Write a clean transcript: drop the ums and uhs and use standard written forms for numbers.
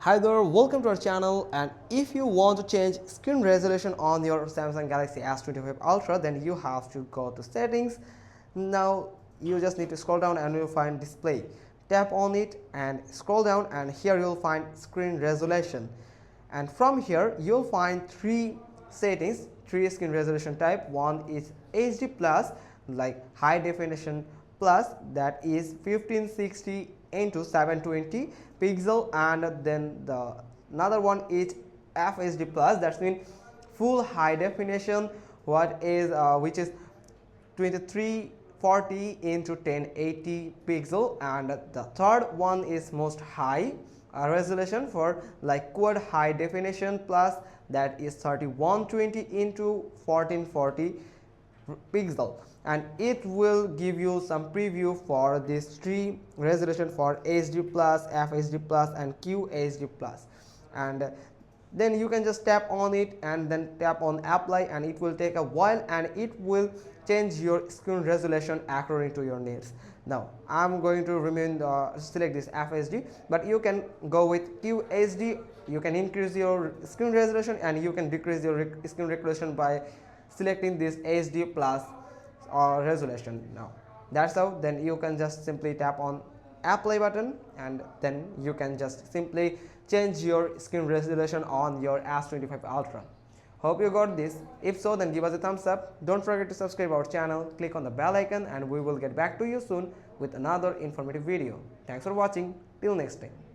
Hi there, welcome to our channel. And if you want to change screen resolution on your Samsung Galaxy S25 Ultra, then you have to go to settings. Now you just need to scroll down and you'll find display. Tap on it and scroll down, and here you'll find screen resolution. And from here you'll find three settings, three screen resolution type. One is HD plus, like high definition plus, that is 1560 into 720 pixel, and then the another one is FHD plus, that means full high definition, which is 2340 into 1080 pixel, and the third one is most high resolution for like quad high definition plus, that is 3120 into 1440 pixel, and it will give you some preview for these three resolution for HD plus, FHD plus and QHD plus. And then you can just tap on it and then tap on apply, and it will take a while and it will change your screen resolution according to your needs. Now I'm going to select this FHD, but you can go with QHD. You can increase your screen resolution and you can decrease your screen resolution by selecting this HD plus resolution. Now that's how. Then you can just simply tap on apply button, and then you can just simply change your screen resolution on your S25 Ultra. Hope you got this. If so, then give us a thumbs up. Don't forget to subscribe our channel, click on the bell icon, and we will get back to you soon with another informative video. Thanks for watching. Till next time.